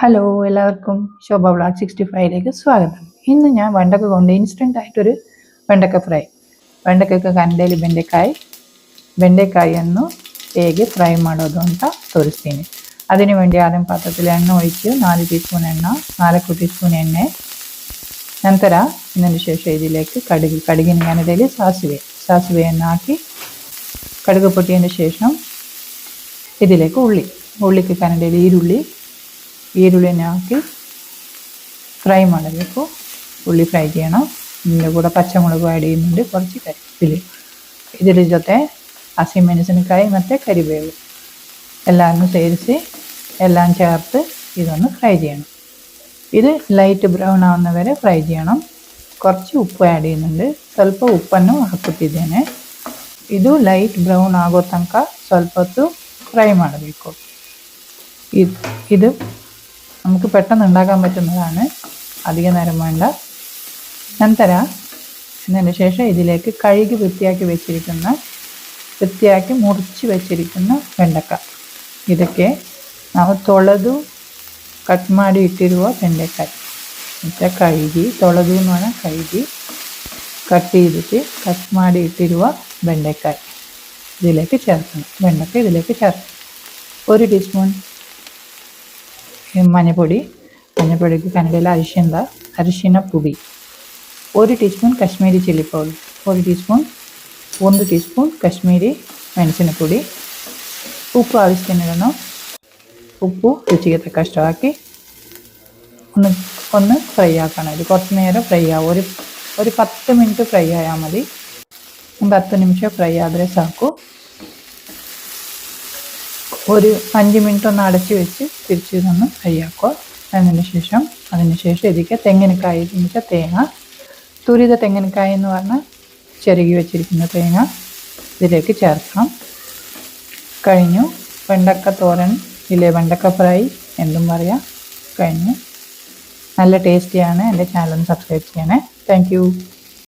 Hello എല്ലാവർക്കും ശോഭ vlog 65ലേക്ക് സ്വാഗതം. ഇന്ന് ഞാൻ വെണ്ടക്ക കൊണ്ട് ഇൻസ്റ്റൻ്റ് ആയിട്ടൊരു വെണ്ടക്ക ഫ്രൈ. ವೆಂಡಕ್ಕಕ್ಕೆ ಕನ್ನಡಲ್ಲಿ ಬೆಂಡೆಕಾಯಿಯನ್ನು ಹೇಗೆ ಫ್ರೈ ಮಾಡೋದು ಅಂತ ತೋರಿಸ್ತೀನಿ. അതിനു വേണ്ടി ആദ്യം പാത്രത്തിൽ എണ്ണ ഒഴിച്ച് 4 ടീസ്പൂൺ എണ്ണ, 4 ടീസ്പൂൺ എണ്ണೆ. ನಂತರ ഇതിന് ശേഷം ഇതിലേക്ക് കടുകിന് ഞാനിടയിൽ സാസിವೆಯನ್ನು ಹಾಕಿ കടുക് പൊട്ടിയതിന് ശേഷം ഇതിലേക്ക് ಉಳ್ಳಿಕ್ಕೆ ಕನ್ನಡಲ್ಲಿ ಈರುಳ್ಳಿನ ಹಾಕಿ ಫ್ರೈ ಮಾಡಬೇಕು. ಉಳ್ಳಿ ಫ್ರೈ ചെയ്യണം. ഇതിൻ്റെ കൂടെ പച്ചമുളക് ആഡ് ചെയ്യുന്നുണ്ട്, കുറച്ച് കരിവേപ്പില. ഇതിൻ്റെ ಜೊತೆ ಹಸಿಮೆಣಸಿನಕಾಯಿ ಮತ್ತು ಕರಿಬೇವು ಎಲ್ಲವನ್ನು ಸೇರಿಸಿ എല്ലാം ചേർത്ത് ഇതൊന്ന് ഫ്രൈ ചെയ്യണം. ഇത് ലൈറ്റ് ബ്രೌನ್ ആവുന്ന വരെ ಫ್ರೈ ചെയ്യണം. കുറച്ച് ಉಪ್ಪು ಆ್ಯಡ್ ചെയ്യുന്നുണ്ട്, ಸ್ವಲ್ಪ ಉಪ್ಪನ್ನು ಹಾಕುತ್ತಿದ್ದೇನೆ. ಇದು ಲೈಟ್ ಬ್ರೌನ್ ಆಗೋ ತನಕ ಸ್ವಲ್ಪ ಹೊತ್ತು ಫ್ರೈ ಮಾಡಬೇಕು. ഇത് നമുക്ക് പെട്ടെന്ന് ഉണ്ടാക്കാൻ പറ്റുന്നതാണ്, അധിക നേരം വേണ്ട. ನಂತರ ഇതിന് ശേഷം ഇതിലേക്ക് കഴുകി വൃത്തിയാക്കി മുറിച്ച് വെച്ചിരിക്കുന്ന വെണ്ടക്ക, ಇದಕ್ಕೆ ನಾವು ತೊಳೆದು ಕಟ್ ಮಾಡಿ ಇಟ್ಟಿರುವ ಬೆಂಡೆಕಾಯಿ ಮತ್ತು ಕഴുകി കട്ട് ചെയ്തിട്ട് കട്ട് ಮಾಡಿ ഇട്ടിರುವ ಬೆಂಡೆಕಾಯಿ ഇതിലേക്ക് ചേർക്കണം. വെണ്ടക്ക ഇതിലേക്ക് ചേർക്കണം. 1 ടീസ്പൂൺ മഞ്ഞൾപ്പൊടിക്ക് കന്നഡയിൽ അരിശിന പൊടി, 1 teaspoon Kashmiri chilli powder, 1 teaspoon Kashmiri ಮೆಣಸಿನಪುಡಿ, ಉಪ್ಪು ಆവശ്യത്തിനിടണം. ഉപ്പ് രുചിക്ക് തക്കಷ್ಟು ಹಾಕಿ ഒന്ന് ഫ്രൈ ആക്കണം. ഇത് കുറച്ച് നേരം ഫ്രൈ ആവും. ഒരു 10 മിനിറ്റ് ഫ്രൈ ആയാൽ മതി. 10 നിമിഷം ഫ്രൈ ആದ್ರೆ ಸಾಕು. ഒരു 5 മിനിറ്റ് ഒന്ന് അടച്ച് വെച്ച് തിരിച്ച് നിന്ന് ഫ്രൈ ആക്കുക. അതിന് ശേഷം ഇതിലേക്ക് തെങ്ങിനക്കായി തേങ്ങ, തുരിത തെങ്ങിനക്കായി എന്ന് പറഞ്ഞാൽ ചിരകി വെച്ചിരിക്കുന്ന തേങ്ങ ഇതിലേക്ക് ചേർക്കണം. കഴിഞ്ഞു. വെണ്ടക്ക തോരൻ ഇല്ലേ, വെണ്ടക്ക ഫ്രൈ എന്തും പറയാം, കഴിഞ്ഞു. നല്ല ടേസ്റ്റിയാണ്. എൻ്റെ ചാനൽ സബ്സ്ക്രൈബ് ചെയ്യണേ. Thank you.